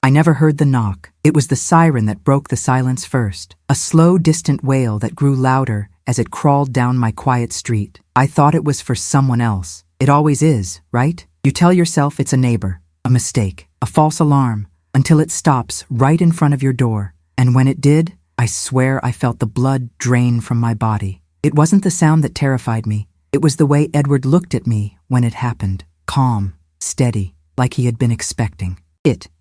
I never heard the knock. It was the siren that broke the silence first. A slow, distant wail that grew louder as it crawled down my quiet street. I thought it was for someone else. It always is, right? You tell yourself it's a neighbor, a mistake, a false alarm, until it stops right in front of your door. And when it did, I swear I felt the blood drain from my body. It wasn't the sound that terrified me. It was the way Edward looked at me when it happened. Calm, steady, like he had been expecting.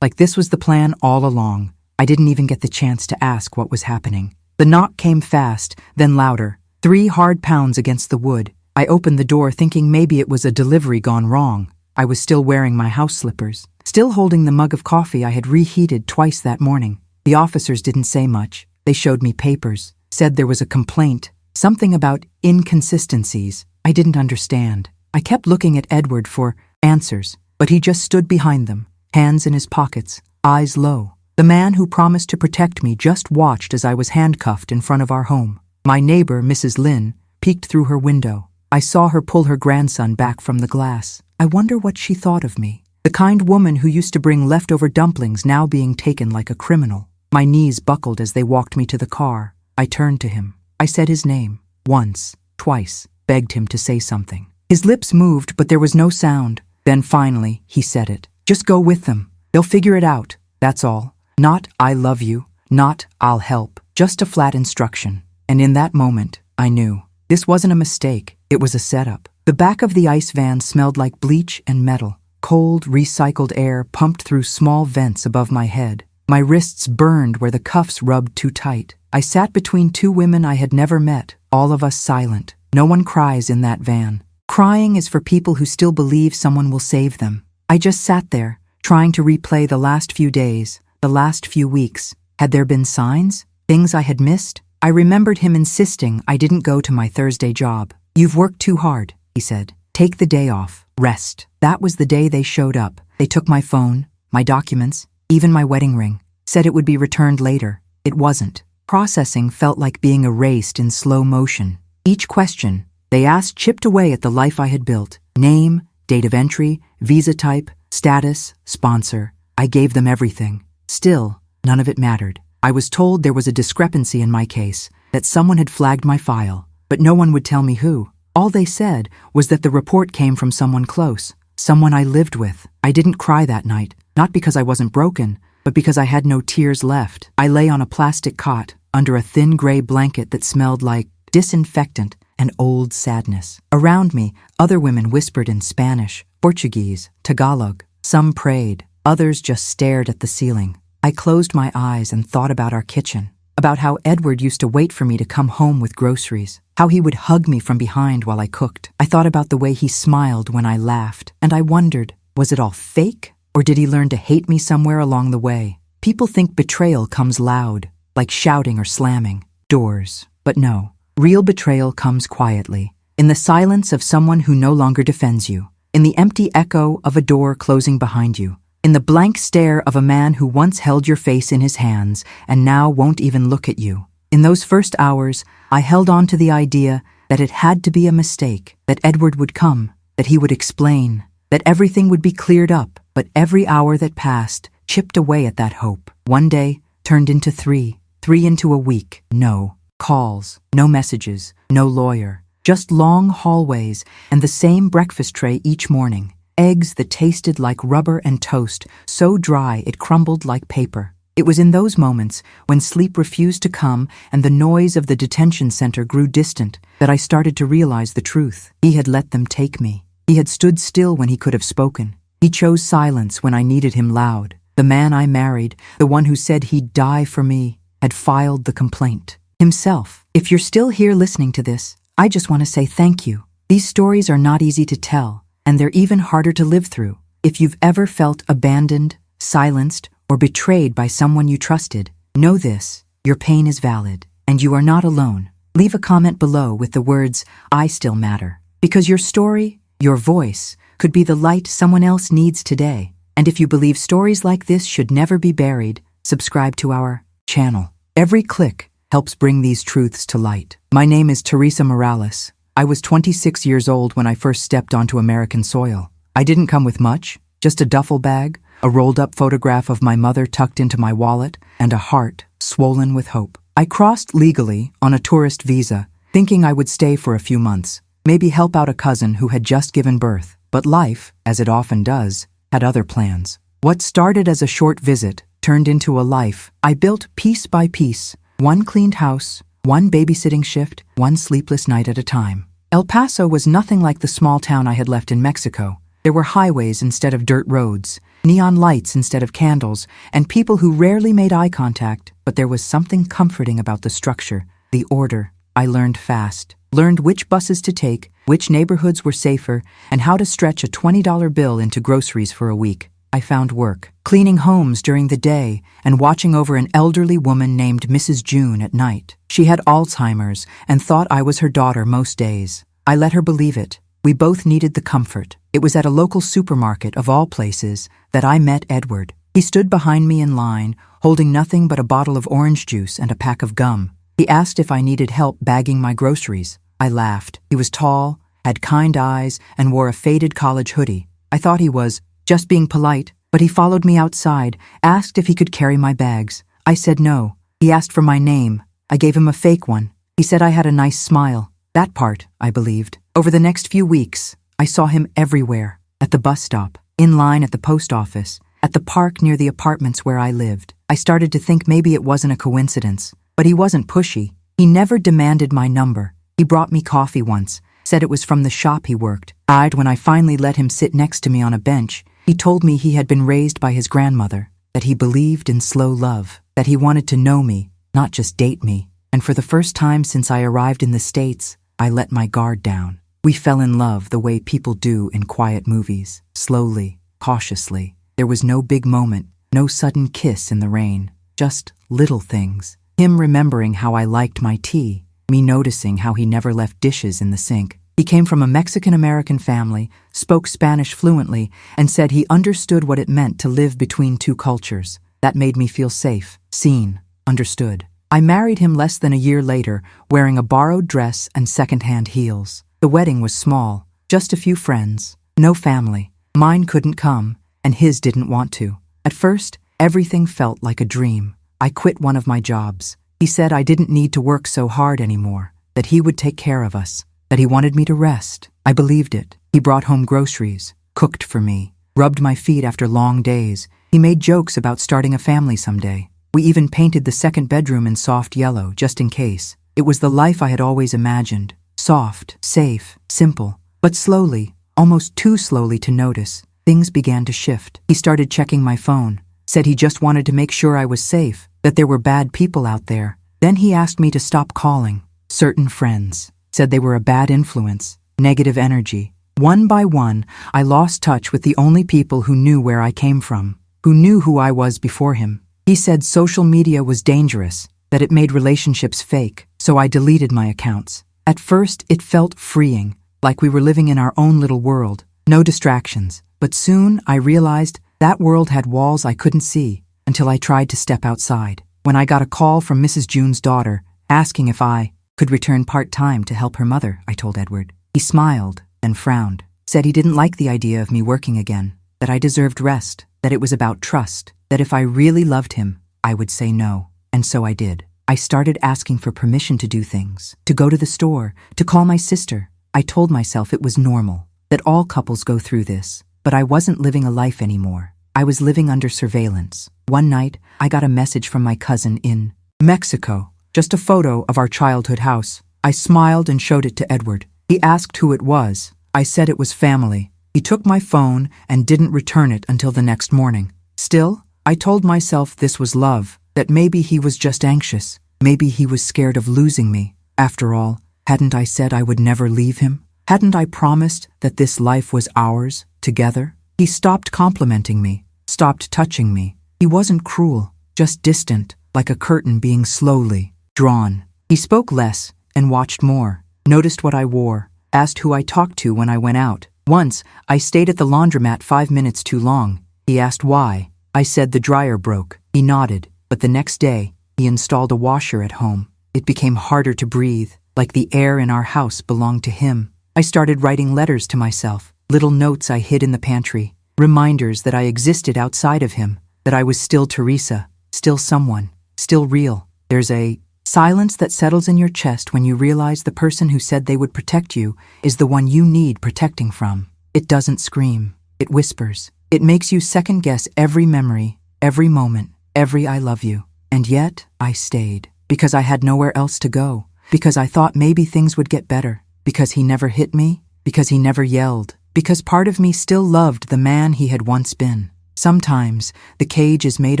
Like this was the plan all along. I didn't even get the chance to ask what was happening. The knock came fast, then louder. 3 hard pounds against the wood. I opened the door thinking maybe it was a delivery gone wrong. I was still wearing my house slippers, still holding the mug of coffee I had reheated twice that morning. The officers didn't say much. They showed me papers, said there was a complaint, something about inconsistencies. I didn't understand. I kept looking at Edward for answers, but he just stood behind them, hands in his pockets, eyes low. The man who promised to protect me just watched as I was handcuffed in front of our home. My neighbor, Mrs. Lynn, peeked through her window. I saw her pull her grandson back from the glass. I wonder what she thought of me. The kind woman who used to bring leftover dumplings now being taken like a criminal. My knees buckled as they walked me to the car. I turned to him. I said his name. Once, twice, begged him to say something. His lips moved, but there was no sound. Then finally, he said it. Just go with them. They'll figure it out. That's all. Not, I love you. Not, I'll help. Just a flat instruction. And in that moment, I knew. This wasn't a mistake. It was a setup. The back of the ice van smelled like bleach and metal. Cold, recycled air pumped through small vents above my head. My wrists burned where the cuffs rubbed too tight. I sat between 2 women I had never met, all of us silent. No one cries in that van. Crying is for people who still believe someone will save them. I just sat there, trying to replay the last few days, the last few weeks. Had there been signs? Things I had missed? I remembered him insisting I didn't go to my Thursday job. You've worked too hard, he said. Take the day off. Rest. That was the day they showed up. They took my phone, my documents, even my wedding ring. Said it would be returned later. It wasn't. Processing felt like being erased in slow motion. Each question they asked chipped away at the life I had built. Name, date of entry, visa type, status, sponsor. I gave them everything. Still, none of it mattered. I was told there was a discrepancy in my case, that someone had flagged my file, but no one would tell me who. All they said was that the report came from someone close, someone I lived with. I didn't cry that night, not because I wasn't broken, but because I had no tears left. I lay on a plastic cot, under a thin gray blanket that smelled like disinfectant and old sadness. Around me, other women whispered in Spanish, Portuguese, Tagalog. Some prayed, others just stared at the ceiling. I closed my eyes and thought about our kitchen, about how Edward used to wait for me to come home with groceries, how he would hug me from behind while I cooked. I thought about the way he smiled when I laughed, and I wondered, was it all fake? Or did he learn to hate me somewhere along the way? People think betrayal comes loud, like shouting or slamming doors. But no, real betrayal comes quietly, in the silence of someone who no longer defends you, in the empty echo of a door closing behind you, in the blank stare of a man who once held your face in his hands and now won't even look at you. In those first hours, I held on to the idea that it had to be a mistake, that Edward would come, that he would explain, that everything would be cleared up. But every hour that passed chipped away at that hope. One day turned into 3 into a week. No calls, no messages, no lawyer, just long hallways and the same breakfast tray each morning. Eggs that tasted like rubber and toast, so dry it crumbled like paper. It was in those moments, when sleep refused to come and the noise of the detention center grew distant, that I started to realize the truth. He had let them take me. He had stood still when he could have spoken. He chose silence when I needed him loud. The man I married, the one who said he'd die for me, had filed the complaint. Himself. If you're still here listening to this, I just want to say thank you. These stories are not easy to tell, and they're even harder to live through. If you've ever felt abandoned, silenced, or betrayed by someone you trusted, know this: your pain is valid, and you are not alone. Leave a comment below with the words, "I still matter," because your story, your voice, could be the light someone else needs today. And if you believe stories like this should never be buried, subscribe to our channel. Every click helps bring these truths to light. My name is Teresa Morales. I was 26 years old when I first stepped onto American soil. I didn't come with much, just a duffel bag, a rolled-up photograph of my mother tucked into my wallet, and a heart swollen with hope. I crossed legally on a tourist visa, thinking I would stay for a few months, maybe help out a cousin who had just given birth. But life, as it often does, had other plans. What started as a short visit turned into a life I built piece by piece, one cleaned house, one babysitting shift, one sleepless night at a time. El Paso was nothing like the small town I had left in Mexico. There were highways instead of dirt roads, neon lights instead of candles, and people who rarely made eye contact, but there was something comforting about the structure, the order. I learned fast. Learned which buses to take, which neighborhoods were safer, and how to stretch a $20 bill into groceries for a week. I found work, cleaning homes during the day and watching over an elderly woman named Mrs. June at night. She had Alzheimer's and thought I was her daughter most days. I let her believe it. We both needed the comfort. It was at a local supermarket, of all places, that I met Edward. He stood behind me in line, holding nothing but a bottle of orange juice and a pack of gum. He asked if I needed help bagging my groceries. I laughed. He was tall, had kind eyes, and wore a faded college hoodie. I thought he was just being polite, but he followed me outside, asked if he could carry my bags. I said no. He asked for my name. I gave him a fake one. He said I had a nice smile. That part, I believed. Over the next few weeks, I saw him everywhere. At the bus stop, in line at the post office, at the park near the apartments where I lived. I started to think maybe it wasn't a coincidence. But he wasn't pushy. He never demanded my number. He brought me coffee once, said it was from the shop he worked. When I finally let him sit next to me on a bench, he told me he had been raised by his grandmother, that he believed in slow love, that he wanted to know me, not just date me. And for the first time since I arrived in the States, I let my guard down. We fell in love the way people do in quiet movies, slowly, cautiously. There was no big moment, no sudden kiss in the rain, just little things. Him remembering how I liked my tea, me noticing how he never left dishes in the sink. He came from a Mexican-American family, spoke Spanish fluently, and said he understood what it meant to live between two cultures. That made me feel safe, seen, understood. I married him less than a year later, wearing a borrowed dress and second-hand heels. The wedding was small, just a few friends, no family. Mine couldn't come, and his didn't want to. At first, everything felt like a dream. I quit one of my jobs. He said I didn't need to work so hard anymore, that he would take care of us, that he wanted me to rest. I believed it. He brought home groceries, cooked for me, rubbed my feet after long days. He made jokes about starting a family someday. We even painted the second bedroom in soft yellow, just in case. It was the life I had always imagined. Soft, safe, simple. But slowly, almost too slowly to notice, things began to shift. He started checking my phone, said he just wanted to make sure I was safe, that there were bad people out there. Then he asked me to stop calling. Certain friends said they were a bad influence, negative energy. One by one, I lost touch with the only people who knew where I came from, who knew who I was before him. He said social media was dangerous, that it made relationships fake, so I deleted my accounts. At first, it felt freeing, like we were living in our own little world, no distractions. But soon, I realized that world had walls I couldn't see, until I tried to step outside. When I got a call from Mrs. June's daughter, asking if I could return part-time to help her mother, I told Edward. He smiled, then frowned, said he didn't like the idea of me working again, that I deserved rest, that it was about trust, that if I really loved him, I would say no. And so I did. I started asking for permission to do things, to go to the store, to call my sister. I told myself it was normal, that all couples go through this, but I wasn't living a life anymore. I was living under surveillance. One night, I got a message from my cousin in Mexico, just a photo of our childhood house. I smiled and showed it to Edward. He asked who it was. I said it was family. He took my phone and didn't return it until the next morning. Still, I told myself this was love, that maybe he was just anxious. Maybe he was scared of losing me. After all, hadn't I said I would never leave him? Hadn't I promised that this life was ours, together? He stopped complimenting me, stopped touching me. He wasn't cruel, just distant, like a curtain being slowly drawn. He spoke less and watched more, noticed what I wore, asked who I talked to when I went out. Once, I stayed at the laundromat 5 minutes too long. He asked why. I said the dryer broke. He nodded, but the next day, he installed a washer at home. It became harder to breathe, like the air in our house belonged to him. I started writing letters to myself, little notes I hid in the pantry. reminders that I existed outside of him, that I was still Teresa, still someone, still real. There's a silence that settles in your chest when you realize the person who said they would protect you is the one you need protecting from. It doesn't scream. It whispers. It makes you second-guess every memory, every moment, every I love you. And yet, I stayed. Because I had nowhere else to go. Because I thought maybe things would get better. Because he never hit me. Because he never yelled. Because part of me still loved the man he had once been. Sometimes, the cage is made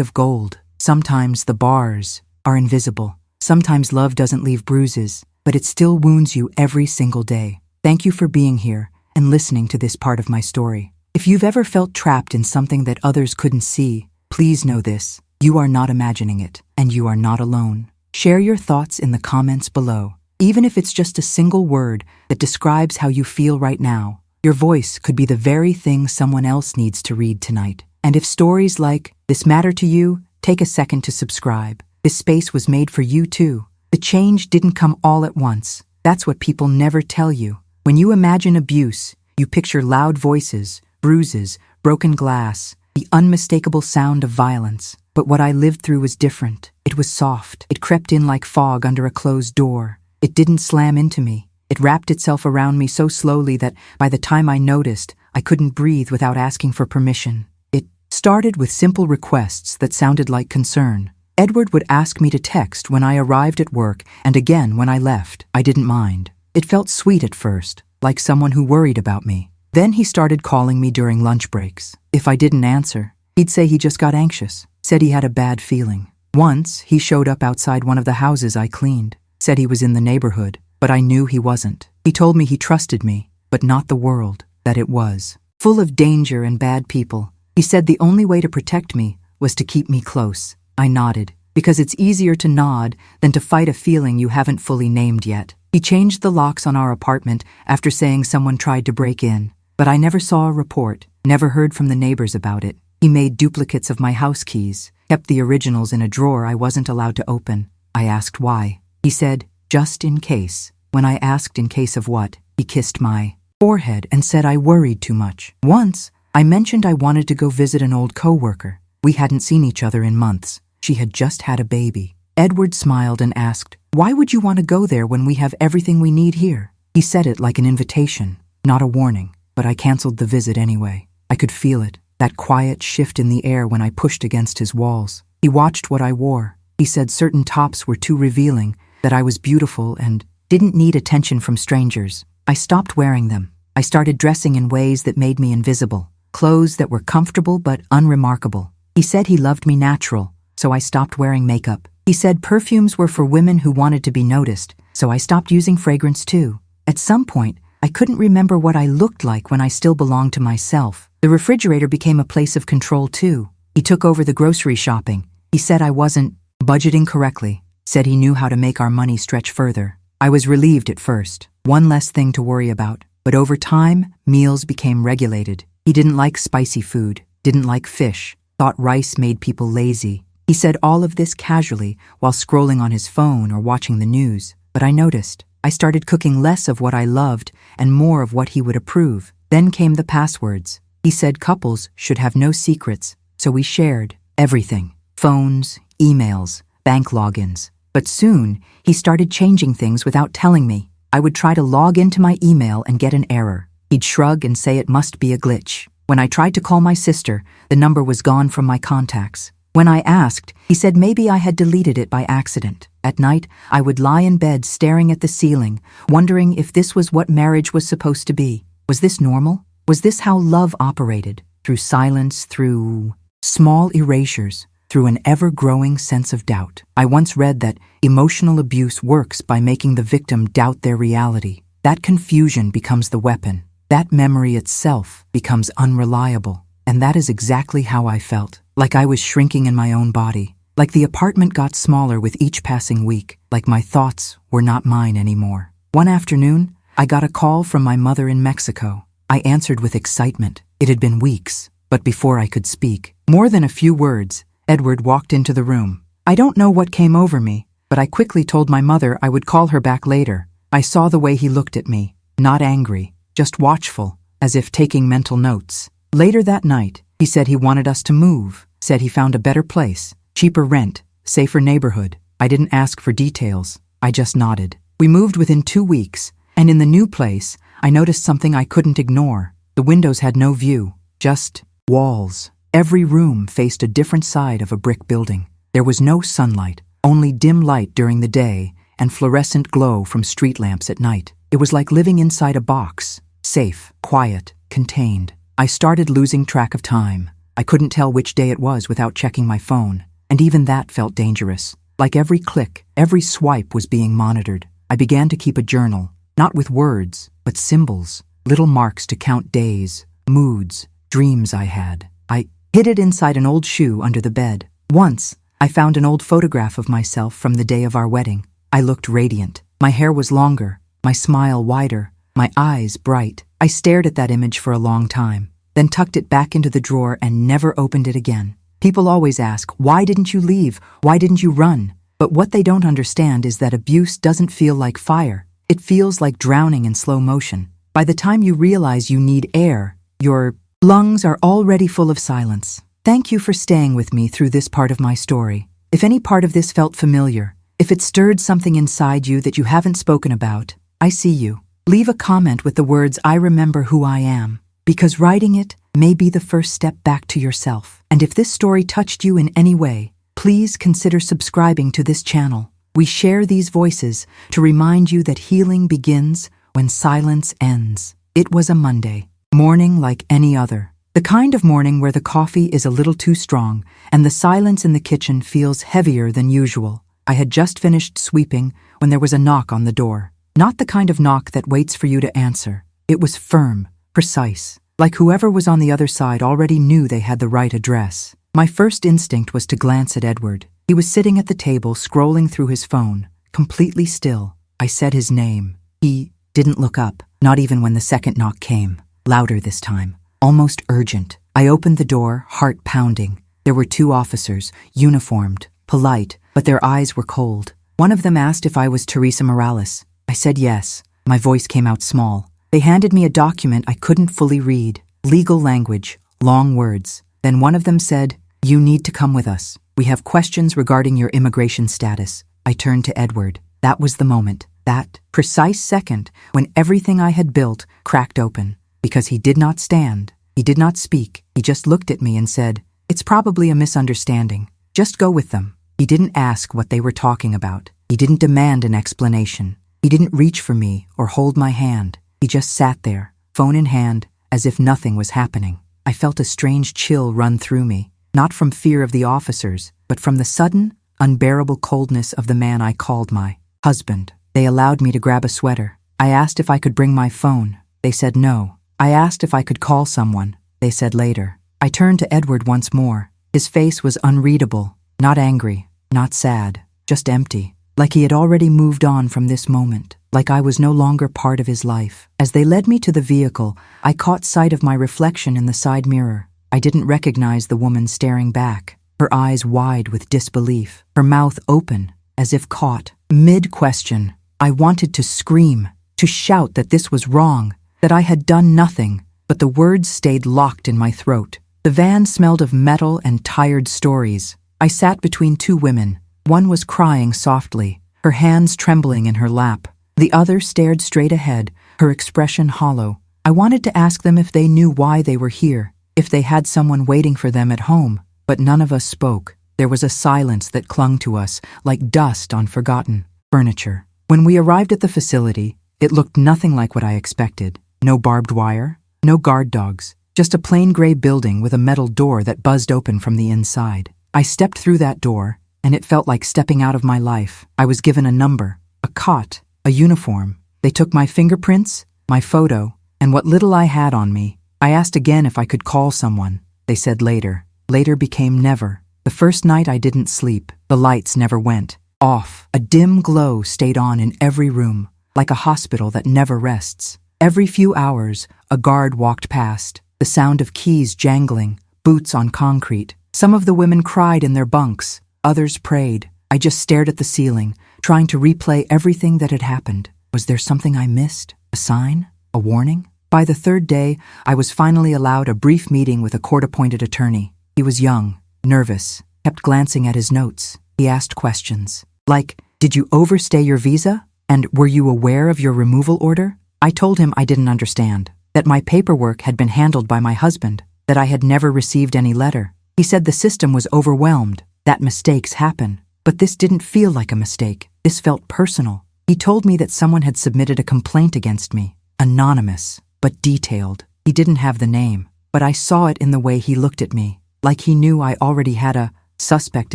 of gold. Sometimes, the bars are invisible. Sometimes love doesn't leave bruises, but it still wounds you every single day. Thank you for being here and listening to this part of my story. If you've ever felt trapped in something that others couldn't see, please know this. You are not imagining it, and you are not alone. Share your thoughts in the comments below. Even if it's just a single word that describes how you feel right now, your voice could be the very thing someone else needs to read tonight. And if stories like this matter to you, take a second to subscribe. This space was made for you too. The change didn't come all at once. That's what people never tell you. When you imagine abuse, you picture loud voices, bruises, broken glass, the unmistakable sound of violence. But what I lived through was different. It was soft. It crept in like fog under a closed door. It didn't slam into me. It wrapped itself around me so slowly that by the time I noticed, I couldn't breathe without asking for permission. It started with simple requests that sounded like concern. Edward would ask me to text when I arrived at work and again when I left. I didn't mind. It felt sweet at first, like someone who worried about me. Then he started calling me during lunch breaks. If I didn't answer, he'd say he just got anxious, said he had a bad feeling. Once, he showed up outside one of the houses I cleaned, said he was in the neighborhood, but I knew he wasn't. He told me he trusted me, but not the world, that it was full of danger and bad people. He said the only way to protect me was to keep me close. I nodded, because it's easier to nod than to fight a feeling you haven't fully named yet. He changed the locks on our apartment after saying someone tried to break in, but I never saw a report, never heard from the neighbors about it. He made duplicates of my house keys, kept the originals in a drawer I wasn't allowed to open. I asked why. He said, just in case. When I asked in case of what, he kissed my forehead and said I worried too much. Once, I mentioned I wanted to go visit an old coworker. We hadn't seen each other in months. She had just had a baby. Edward smiled and asked, why would you want to go there when we have everything we need here? He said it like an invitation, not a warning, but I canceled the visit anyway. I could feel it, that quiet shift in the air when I pushed against his walls. He watched what I wore. He said certain tops were too revealing, that I was beautiful and didn't need attention from strangers. I stopped wearing them. I started dressing in ways that made me invisible, clothes that were comfortable but unremarkable. He said he loved me natural, so I stopped wearing makeup. He said perfumes were for women who wanted to be noticed, so I stopped using fragrance too. At some point, I couldn't remember what I looked like when I still belonged to myself. The refrigerator became a place of control too. He took over the grocery shopping. He said I wasn't budgeting correctly, said he knew how to make our money stretch further. I was relieved at first, one less thing to worry about. But over time, meals became regulated. He didn't like spicy food, didn't like fish, thought rice made people lazy. He said all of this casually while scrolling on his phone or watching the news. But I noticed. I started cooking less of what I loved and more of what he would approve. Then came the passwords. He said couples should have no secrets, so we shared everything. Phones, emails, bank logins. But soon, he started changing things without telling me. I would try to log into my email and get an error. He'd shrug and say it must be a glitch. When I tried to call my sister, the number was gone from my contacts. When I asked, he said maybe I had deleted it by accident. At night, I would lie in bed staring at the ceiling, wondering if this was what marriage was supposed to be. Was this normal? Was this how love operated? Through silence, through small erasures, through an ever-growing sense of doubt. I once read that emotional abuse works by making the victim doubt their reality. That confusion becomes the weapon. That memory itself becomes unreliable. And that is exactly how I felt. Like I was shrinking in my own body. Like the apartment got smaller with each passing week. Like my thoughts were not mine anymore. One afternoon, I got a call from my mother in Mexico. I answered with excitement. It had been weeks, but before I could speak, more than a few words, Edward walked into the room. I don't know what came over me, but I quickly told my mother I would call her back later. I saw the way he looked at me, not angry, just watchful, as if taking mental notes. Later that night, he said he wanted us to move, said he found a better place, cheaper rent, safer neighborhood. I didn't ask for details. I just nodded. We moved within 2 weeks, and in the new place, I noticed something I couldn't ignore. The windows had no view, just walls. Every room faced a different side of a brick building. There was no sunlight, only dim light during the day and fluorescent glow from street lamps at night. It was like living inside a box, safe, quiet, contained. I started losing track of time. I couldn't tell which day it was without checking my phone, and even that felt dangerous. Like every click, every swipe was being monitored. I began to keep a journal, not with words, but symbols, little marks to count days, moods, dreams I had. I hid it inside an old shoe under the bed. Once, I found an old photograph of myself from the day of our wedding. I looked radiant. My hair was longer, my smile wider, my eyes bright. I stared at that image for a long time, then tucked it back into the drawer and never opened it again. People always ask, why didn't you leave? Why didn't you run? But what they don't understand is that abuse doesn't feel like fire. It feels like drowning in slow motion. By the time you realize you need air, your lungs are already full of silence. Thank you for staying with me through this part of my story. If any part of this felt familiar, if it stirred something inside you that you haven't spoken about, I see you. Leave a comment with the words, I remember who I am, because writing it may be the first step back to yourself. And if this story touched you in any way, please consider subscribing to this channel. We share these voices to remind you that healing begins when silence ends. It was a Monday, morning like any other. The kind of morning where the coffee is a little too strong and the silence in the kitchen feels heavier than usual. I had just finished sweeping when there was a knock on the door. Not the kind of knock that waits for you to answer. It was firm, precise, like whoever was on the other side already knew they had the right address. My first instinct was to glance at Edward. He was sitting at the table, scrolling through his phone, completely still. I said his name. He didn't look up, not even when the second knock came. Louder this time, almost urgent. I opened the door, heart pounding. There were 2 officers, uniformed, polite, but their eyes were cold. One of them asked if I was Teresa Morales. I said yes. My voice came out small. They handed me a document I couldn't fully read. Legal language, long words. Then one of them said, "You need to come with us. We have questions regarding your immigration status." I turned to Edward. That was the moment, that precise second, when everything I had built cracked open. Because he did not stand, he did not speak, he just looked at me and said, "It's probably a misunderstanding. Just go with them." He didn't ask what they were talking about. He didn't demand an explanation. He didn't reach for me or hold my hand. He just sat there, phone in hand, as if nothing was happening. I felt a strange chill run through me, not from fear of the officers, but from the sudden, unbearable coldness of the man I called my husband. They allowed me to grab a sweater. I asked if I could bring my phone. They said no. I asked if I could call someone. They said later. I turned to Edward once more. His face was unreadable, not angry, not sad, just empty. Like he had already moved on from this moment, like I was no longer part of his life. As they led me to the vehicle, I caught sight of my reflection in the side mirror. I didn't recognize the woman staring back, her eyes wide with disbelief, her mouth open, as if caught mid-question. I wanted to scream, to shout that this was wrong, that I had done nothing, but the words stayed locked in my throat. The van smelled of metal and tired stories. I sat between 2 women. One was crying softly, her hands trembling in her lap. The other stared straight ahead, her expression hollow. I wanted to ask them if they knew why they were here, if they had someone waiting for them at home, but none of us spoke. There was a silence that clung to us, like dust on forgotten furniture. When we arrived at the facility, it looked nothing like what I expected. No barbed wire, no guard dogs, just a plain gray building with a metal door that buzzed open from the inside. I stepped through that door, and it felt like stepping out of my life. I was given a number, a cot, a uniform. They took my fingerprints, my photo, and what little I had on me. I asked again if I could call someone. They said later. Later became never. The first night I didn't sleep. The lights never went off. A dim glow stayed on in every room, like a hospital that never rests. Every few hours, a guard walked past, the sound of keys jangling, boots on concrete. Some of the women cried in their bunks. Others prayed. I just stared at the ceiling, trying to replay everything that had happened. Was there something I missed? A sign? A warning? By the third day, I was finally allowed a brief meeting with a court-appointed attorney. He was young, nervous, kept glancing at his notes. He asked questions. Like, did you overstay your visa? And were you aware of your removal order? I told him I didn't understand, that my paperwork had been handled by my husband, that I had never received any letter. He said the system was overwhelmed, that mistakes happen. But this didn't feel like a mistake. This felt personal. He told me that someone had submitted a complaint against me, anonymous, but detailed. He didn't have the name, but I saw it in the way he looked at me, like he knew I already had a suspect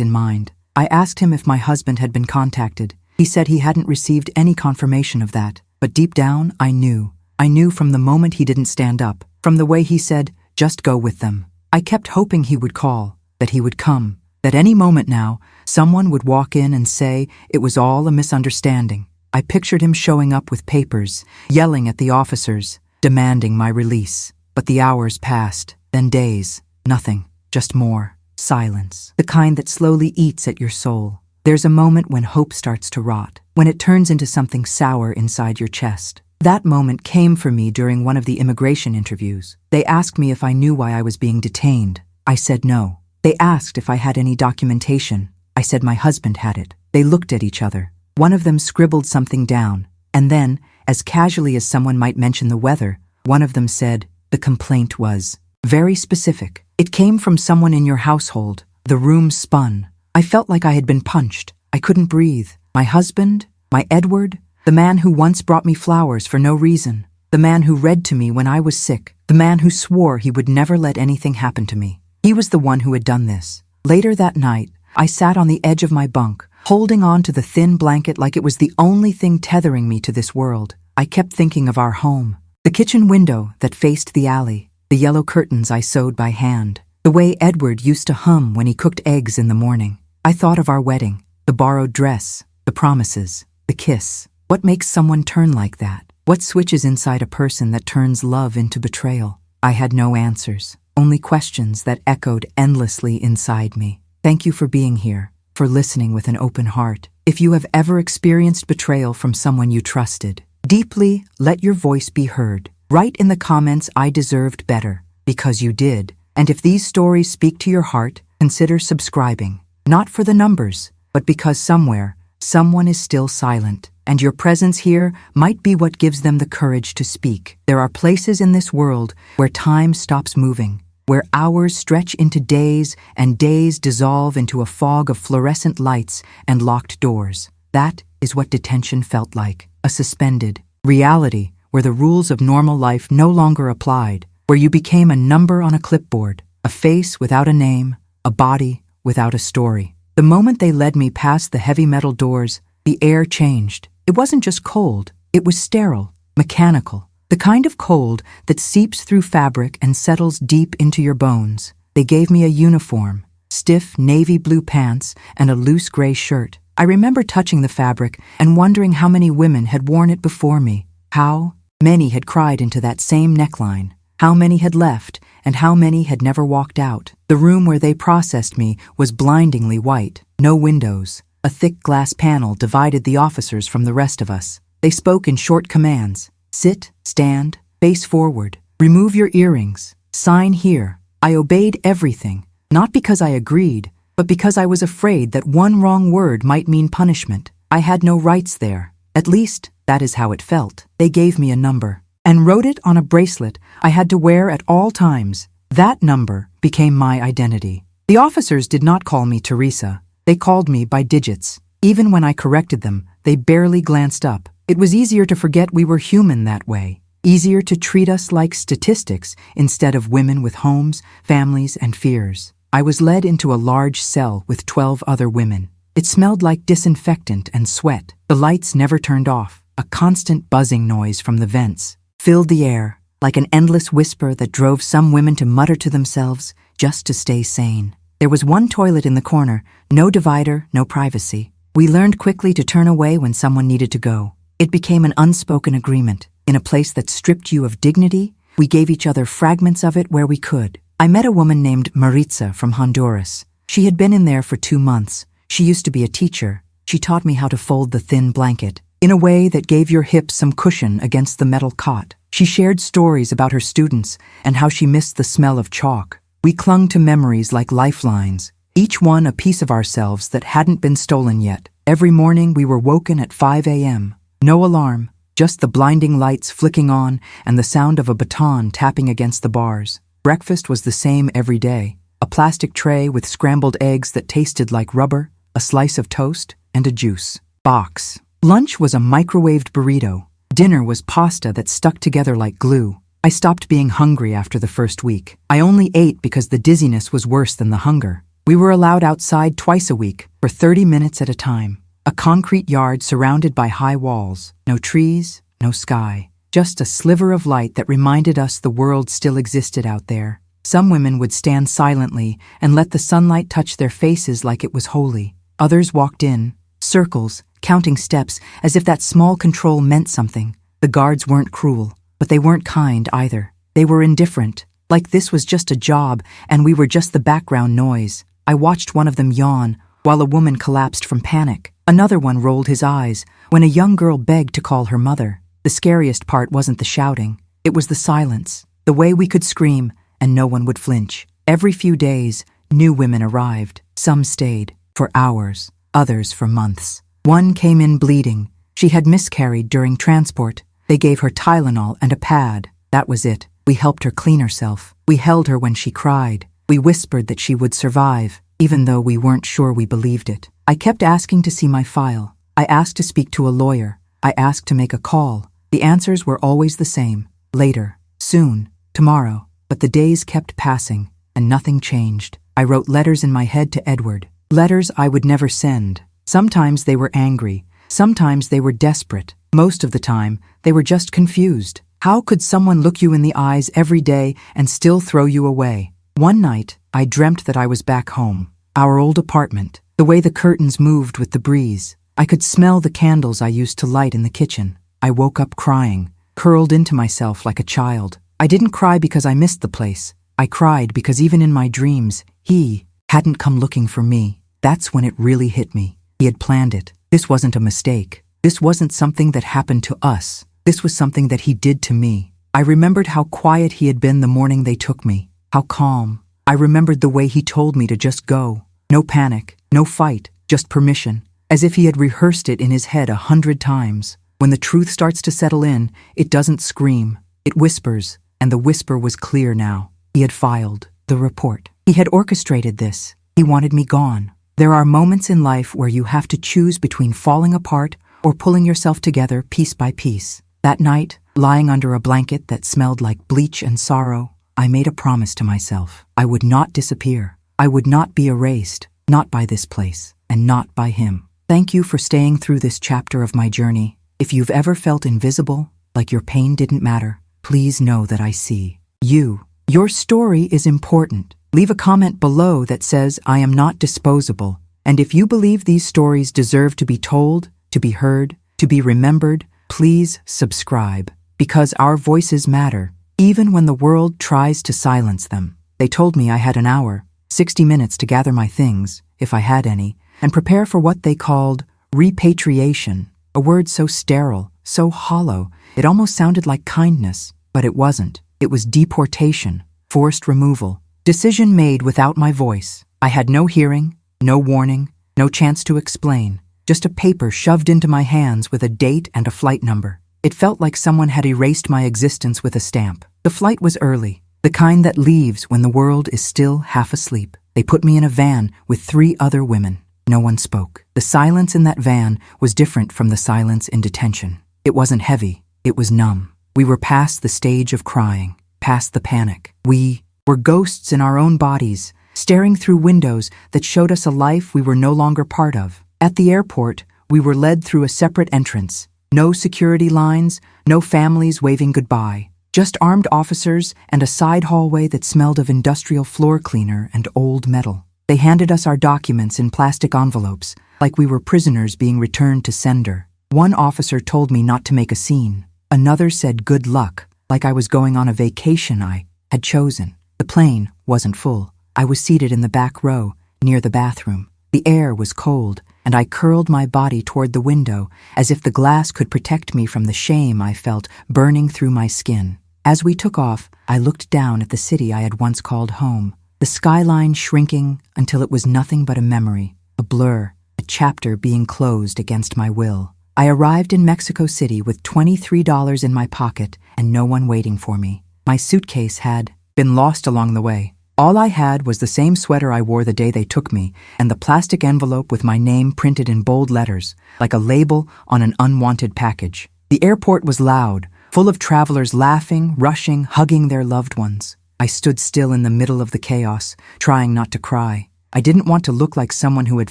in mind. I asked him if my husband had been contacted. He said he hadn't received any confirmation of that, but deep down, I knew. I knew from the moment he didn't stand up, from the way he said, just go with them. I kept hoping he would call, that he would come, that any moment now, someone would walk in and say it was all a misunderstanding. I pictured him showing up with papers, yelling at the officers, demanding my release. But the hours passed, then days, nothing, just more, silence, the kind that slowly eats at your soul. There's a moment when hope starts to rot, when it turns into something sour inside your chest. That moment came for me during one of the immigration interviews. They asked me if I knew why I was being detained. I said no. They asked if I had any documentation. I said my husband had it. They looked at each other. One of them scribbled something down, and then, as casually as someone might mention the weather, one of them said, the complaint was very specific. It came from someone in your household. The room spun. I felt like I had been punched. I couldn't breathe. My husband, my Edward, the man who once brought me flowers for no reason, the man who read to me when I was sick, the man who swore he would never let anything happen to me. He was the one who had done this. Later that night, I sat on the edge of my bunk, holding on to the thin blanket like it was the only thing tethering me to this world. I kept thinking of our home, the kitchen window that faced the alley, the yellow curtains I sewed by hand, the way Edward used to hum when he cooked eggs in the morning. I thought of our wedding, the borrowed dress, the promises, the kiss. What makes someone turn like that? What switches inside a person that turns love into betrayal? I had no answers, only questions that echoed endlessly inside me. Thank you for being here, for listening with an open heart. If you have ever experienced betrayal from someone you trusted deeply, let your voice be heard. Write in the comments, I deserved better, because you did. And if these stories speak to your heart, consider subscribing. Not for the numbers, but because somewhere, someone is still silent, and your presence here might be what gives them the courage to speak. There are places in this world where time stops moving, where hours stretch into days and days dissolve into a fog of fluorescent lights and locked doors. That is what detention felt like, a suspended reality where the rules of normal life no longer applied, where you became a number on a clipboard, a face without a name, a body without a story. The moment they led me past the heavy metal doors, the air changed. It wasn't just cold, it was sterile, mechanical, the kind of cold that seeps through fabric and settles deep into your bones. They gave me a uniform, stiff navy blue pants and a loose gray shirt. I remember touching the fabric and wondering how many women had worn it before me, how many had cried into that same neckline, how many had left, and how many had never walked out. The room where they processed me was blindingly white, no windows. A thick glass panel divided the officers from the rest of us. They spoke in short commands. Sit, stand, face forward, remove your earrings, sign here. I obeyed everything, not because I agreed, but because I was afraid that one wrong word might mean punishment. I had no rights there. At least, that is how it felt. They gave me a number and wrote it on a bracelet I had to wear at all times. That number became my identity. The officers did not call me Teresa. They called me by digits. Even when I corrected them, they barely glanced up. It was easier to forget we were human that way. Easier to treat us like statistics instead of women with homes, families, and fears. I was led into a large cell with 12 other women. It smelled like disinfectant and sweat. The lights never turned off. A constant buzzing noise from the vents filled the air, like an endless whisper that drove some women to mutter to themselves just to stay sane. There was one toilet in the corner, no divider, no privacy. We learned quickly to turn away when someone needed to go. It became an unspoken agreement. In a place that stripped you of dignity, we gave each other fragments of it where we could. I met a woman named Maritza from Honduras. She had been in there for 2 months. She used to be a teacher. She taught me how to fold the thin blanket in a way that gave your hips some cushion against the metal cot. She shared stories about her students and how she missed the smell of chalk. We clung to memories like lifelines, each one a piece of ourselves that hadn't been stolen yet. Every morning we were woken at 5 a.m. No alarm, just the blinding lights flicking on and the sound of a baton tapping against the bars. Breakfast was the same every day. A plastic tray with scrambled eggs that tasted like rubber, a slice of toast, and a juice box. Lunch was a microwaved burrito. Dinner was pasta that stuck together like glue. I stopped being hungry after the first week. I only ate because the dizziness was worse than the hunger. We were allowed outside twice a week for 30 minutes at a time. A concrete yard surrounded by high walls. No trees, no sky. Just a sliver of light that reminded us the world still existed out there. Some women would stand silently and let the sunlight touch their faces like it was holy. Others walked in, circles, counting steps as if that small control meant something. The guards weren't cruel, but they weren't kind either. They were indifferent, like this was just a job and we were just the background noise. I watched one of them yawn while a woman collapsed from panic. Another one rolled his eyes when a young girl begged to call her mother. The scariest part wasn't the shouting. It was the silence, the way we could scream and no one would flinch. Every few days, new women arrived. Some stayed for hours, others for months. One came in bleeding. She had miscarried during transport. They gave her Tylenol and a pad. That was it. We helped her clean herself. We held her when she cried. We whispered that she would survive, even though we weren't sure we believed it. I kept asking to see my file. I asked to speak to a lawyer. I asked to make a call. The answers were always the same. Later, soon, tomorrow. But the days kept passing, and nothing changed. I wrote letters in my head to Edward. Letters I would never send. Sometimes they were angry. Sometimes they were desperate. Most of the time, they were just confused. How could someone look you in the eyes every day and still throw you away? One night, I dreamt that I was back home. Our old apartment. The way the curtains moved with the breeze. I could smell the candles I used to light in the kitchen. I woke up crying, curled into myself like a child. I didn't cry because I missed the place. I cried because even in my dreams, he hadn't come looking for me. That's when it really hit me. He had planned it. This wasn't a mistake. This wasn't something that happened to us. This was something that he did to me. I remembered how quiet he had been the morning they took me. How calm. I remembered the way he told me to just go. No panic, no fight, just permission. As if he had rehearsed it in his head 100 times. When the truth starts to settle in, it doesn't scream. It whispers, and the whisper was clear now. He had filed the report. He had orchestrated this. He wanted me gone. There are moments in life where you have to choose between falling apart or pulling yourself together piece by piece. That night, lying under a blanket that smelled like bleach and sorrow, I made a promise to myself. I would not disappear. I would not be erased, not by this place, and not by him. Thank you for staying through this chapter of my journey. If you've ever felt invisible, like your pain didn't matter, please know that I see you. Your story is important. Leave a comment below that says, I am not disposable. And if you believe these stories deserve to be told, to be heard, to be remembered, please subscribe. Because our voices matter, even when the world tries to silence them. They told me I had an hour, 60 minutes to gather my things, if I had any, and prepare for what they called repatriation. A word so sterile, so hollow, it almost sounded like kindness, but it wasn't. It was deportation, forced removal, decision made without my voice. I had no hearing, no warning, no chance to explain, just a paper shoved into my hands with a date and a flight number. It felt like someone had erased my existence with a stamp. The flight was early, the kind that leaves when the world is still half asleep. They put me in a van with 3 other women. No one spoke. The silence in that van was different from the silence in detention. It wasn't heavy, it was numb. We were past the stage of crying, past the panic. We were ghosts in our own bodies, staring through windows that showed us a life we were no longer part of. At the airport, we were led through a separate entrance. No security lines, no families waving goodbye. Just armed officers and a side hallway that smelled of industrial floor cleaner and old metal. They handed us our documents in plastic envelopes, like we were prisoners being returned to sender. One officer told me not to make a scene. Another said good luck, like I was going on a vacation I had chosen. The plane wasn't full. I was seated in the back row, near the bathroom. The air was cold, and I curled my body toward the window as if the glass could protect me from the shame I felt burning through my skin. As we took off, I looked down at the city I had once called home, the skyline shrinking until it was nothing but a memory, a blur, a chapter being closed against my will. I arrived in Mexico City with $23 in my pocket and no one waiting for me. My suitcase had been lost along the way. All I had was the same sweater I wore the day they took me and the plastic envelope with my name printed in bold letters, like a label on an unwanted package. The airport was loud, full of travelers laughing, rushing, hugging their loved ones. I stood still in the middle of the chaos, trying not to cry. I didn't want to look like someone who had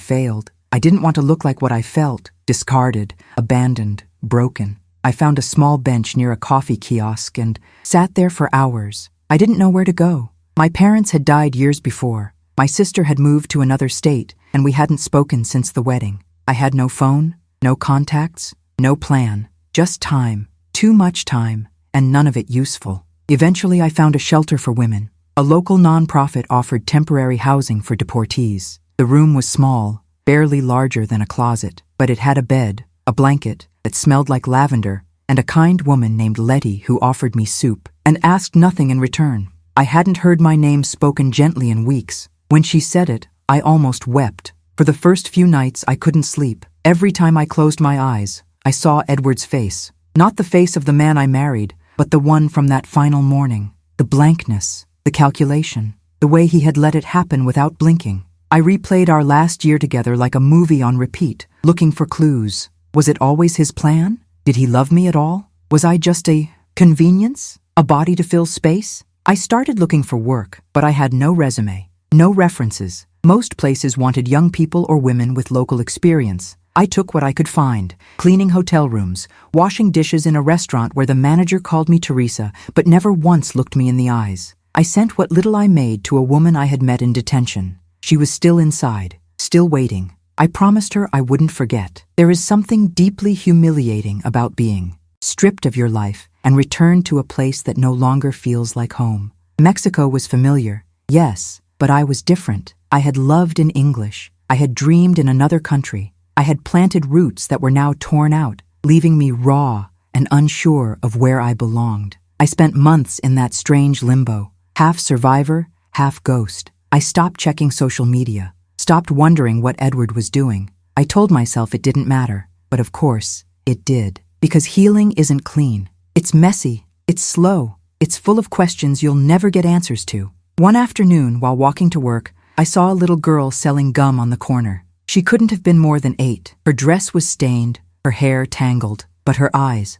failed. I didn't want to look like what I felt, discarded, abandoned, broken. I found a small bench near a coffee kiosk and sat there for hours. I didn't know where to go. My parents had died years before. My sister had moved to another state, and we hadn't spoken since the wedding. I had no phone, no contacts, no plan, just time, too much time, and none of it useful. Eventually, I found a shelter for women. A local nonprofit offered temporary housing for deportees. The room was small, barely larger than a closet, but it had a bed, a blanket that smelled like lavender, and a kind woman named Letty who offered me soup and asked nothing in return. I hadn't heard my name spoken gently in weeks. When she said it, I almost wept. For the first few nights, I couldn't sleep. Every time I closed my eyes, I saw Edward's face. Not the face of the man I married, but the one from that final morning. The blankness, the calculation, the way he had let it happen without blinking. I replayed our last year together like a movie on repeat, looking for clues. Was it always his plan? Did he love me at all? Was I just a convenience? A body to fill space? I started looking for work, but I had no resume, no references. Most places wanted young people or women with local experience. I took what I could find, cleaning hotel rooms, washing dishes in a restaurant where the manager called me Teresa, but never once looked me in the eyes. I sent what little I made to a woman I had met in detention. She was still inside, still waiting. I promised her I wouldn't forget. There is something deeply humiliating about being stripped of your life and returned to a place that no longer feels like home. Mexico was familiar, yes, but I was different. I had loved in English. I had dreamed in another country. I had planted roots that were now torn out, leaving me raw and unsure of where I belonged. I spent months in that strange limbo, half survivor, half ghost. I stopped checking social media, stopped wondering what Edward was doing. I told myself it didn't matter, but of course, it did. Because healing isn't clean. It's messy, it's slow, it's full of questions you'll never get answers to. One afternoon, while walking to work, I saw a little girl selling gum on the corner. She couldn't have been more than 8. Her dress was stained, her hair tangled, but her eyes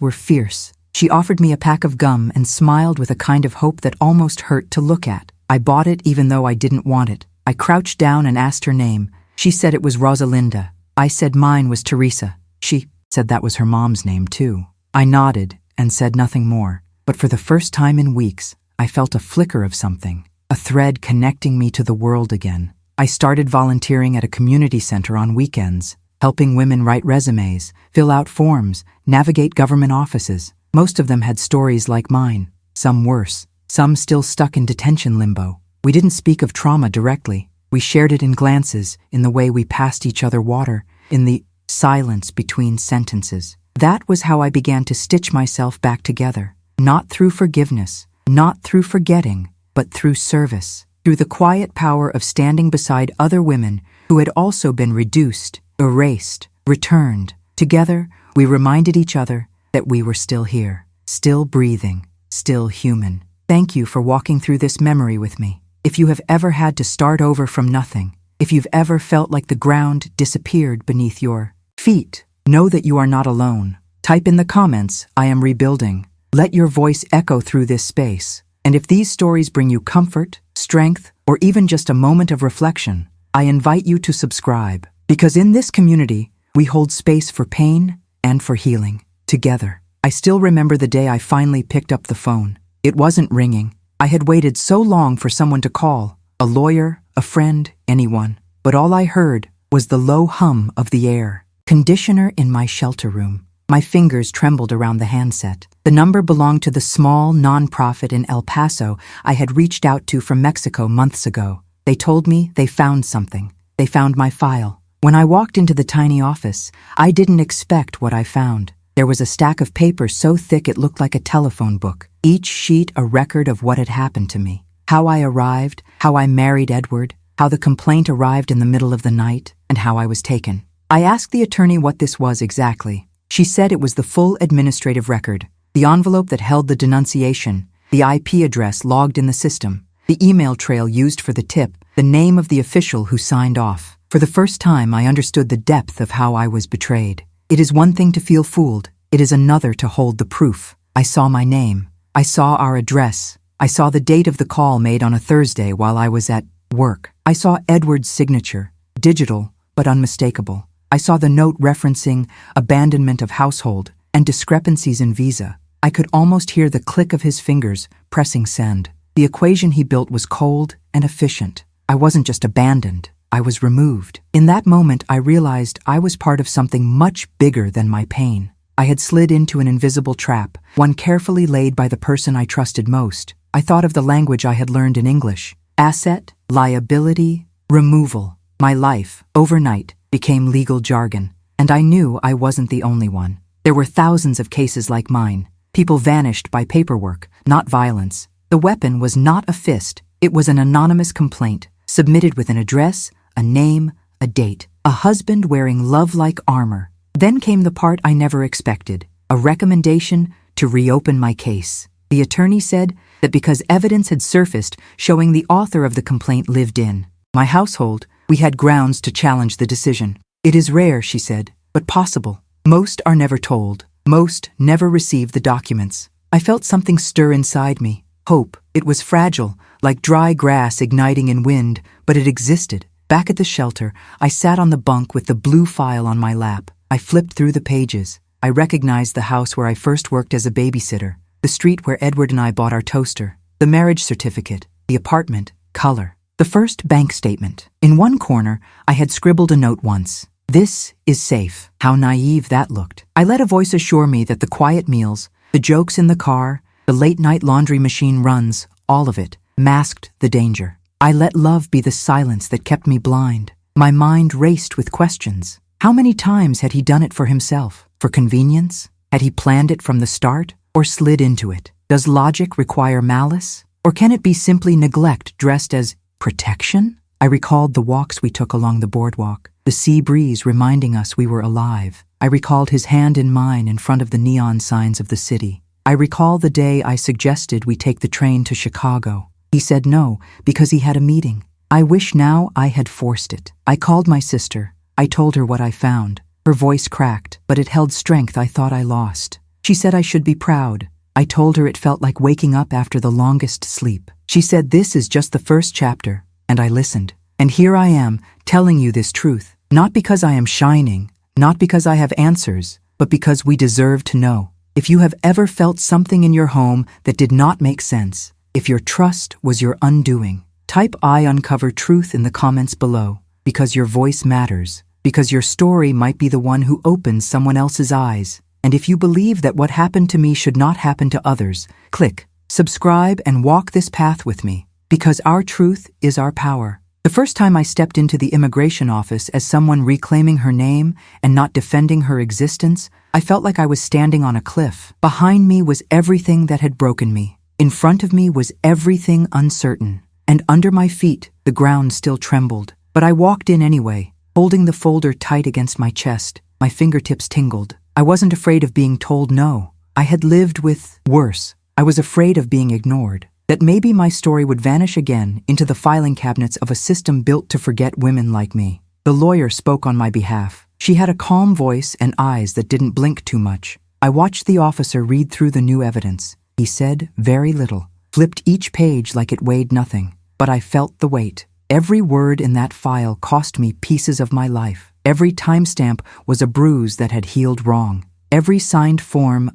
were fierce. She offered me a pack of gum and smiled with a kind of hope that almost hurt to look at. I bought it even though I didn't want it. I crouched down and asked her name. She said it was Rosalinda. I said mine was Teresa. She said that was her mom's name too. I nodded and said nothing more, but for the first time in weeks, I felt a flicker of something, a thread connecting me to the world again. I started volunteering at a community center on weekends, helping women write resumes, fill out forms, navigate government offices. Most of them had stories like mine, some worse, some still stuck in detention limbo. We didn't speak of trauma directly. We shared it in glances, in the way we passed each other water, in the silence between sentences. That was how I began to stitch myself back together. Not through forgiveness, not through forgetting, but through service, through the quiet power of standing beside other women who had also been reduced, erased, returned. Together, we reminded each other that we were still here, still breathing, still human. Thank you for walking through this memory with me. If you have ever had to start over from nothing, if you've ever felt like the ground disappeared beneath your feet, know that you are not alone. Type in the comments, "I am rebuilding." Let your voice echo through this space. And if these stories bring you comfort, strength, or even just a moment of reflection, I invite you to subscribe. Because in this community, we hold space for pain and for healing, together. I still remember the day I finally picked up the phone. It wasn't ringing. I had waited so long for someone to call, a lawyer, a friend, anyone. But all I heard was the low hum of the air. Conditioner in my shelter room. My fingers trembled around the handset. The number belonged to the small nonprofit in El Paso I had reached out to from Mexico months ago. They told me they found something. They found my file, When I walked into the tiny office, I didn't expect what I found. There was a stack of paper so thick it looked like a telephone book, each sheet a record of what had happened to me. How I arrived, how I married Edward, how the complaint arrived in the middle of the night, and how I was taken. I asked the attorney what this was exactly. She said it was the full administrative record, the envelope that held the denunciation, the IP address logged in the system, the email trail used for the tip, the name of the official who signed off. For the first time, I understood the depth of how I was betrayed. It is one thing to feel fooled. It is another to hold the proof. I saw my name. I saw our address. I saw the date of the call made on a Thursday while I was at work. I saw Edward's signature, digital but unmistakable. I saw the note referencing abandonment of household and discrepancies in visa. I could almost hear the click of his fingers pressing send. The equation he built was cold and efficient. I wasn't just abandoned. I was removed. In that moment, I realized I was part of something much bigger than my pain. I had slid into an invisible trap, one carefully laid by the person I trusted most. I thought of the language I had learned in English. Asset, liability, removal. My life, overnight, became legal jargon, and I knew I wasn't the only one. There were thousands of cases like mine. People vanished by paperwork, not violence. The weapon was not a fist. It was an anonymous complaint, submitted with an address, a name, a date. A husband wearing love-like armor. Then came the part I never expected, a recommendation to reopen my case. The attorney said that because evidence had surfaced showing the author of the complaint lived in my household, we had grounds to challenge the decision. It is rare, she said, but possible. Most are never told. Most never receive the documents. I felt something stir inside me. Hope. It was fragile, like dry grass igniting in wind, but it existed. Back at the shelter, I sat on the bunk with the blue file on my lap. I flipped through the pages. I recognized the house where I first worked as a babysitter, the street where Edward and I bought our toaster, the marriage certificate, the apartment, color, the first bank statement. In one corner, I had scribbled a note once. This is safe. How naive that looked. I let a voice assure me that the quiet meals, the jokes in the car, the late-night laundry machine runs, all of it, masked the danger. I let love be the silence that kept me blind. My mind raced with questions. How many times had he done it for himself? For convenience? Had he planned it from the start, or slid into it? Does logic require malice? Or can it be simply neglect dressed as protection? I recalled the walks we took along the boardwalk, the sea breeze reminding us we were alive. I recalled his hand in mine in front of the neon signs of the city. I recall the day I suggested we take the train to Chicago. He said no, because he had a meeting. I wish now I had forced it. I called my sister. I told her what I found. Her voice cracked, but it held strength I thought I lost. She said I should be proud. I told her it felt like waking up after the longest sleep. She said this is just the first chapter, and I listened. And here I am, telling you this truth. Not because I am shining, not because I have answers, but because we deserve to know. If you have ever felt something in your home that did not make sense, if your trust was your undoing, type I uncover truth in the comments below, because your voice matters, because your story might be the one who opens someone else's eyes. And if you believe that what happened to me should not happen to others, click subscribe and walk this path with me, because our truth is our power. The first time I stepped into the immigration office as someone reclaiming her name and not defending her existence, I felt like I was standing on a cliff. Behind me was everything that had broken me. In front of me was everything uncertain. And under my feet, the ground still trembled. But I walked in anyway, holding the folder tight against my chest. My fingertips tingled. I wasn't afraid of being told no. I had lived with worse. I was afraid of being ignored. That maybe my story would vanish again into the filing cabinets of a system built to forget women like me. The lawyer spoke on my behalf. She had a calm voice and eyes that didn't blink too much. I watched the officer read through the new evidence. He said very little, flipped each page like it weighed nothing. But I felt the weight. Every word in that file cost me pieces of my life. Every timestamp was a bruise that had healed wrong. Every signed form,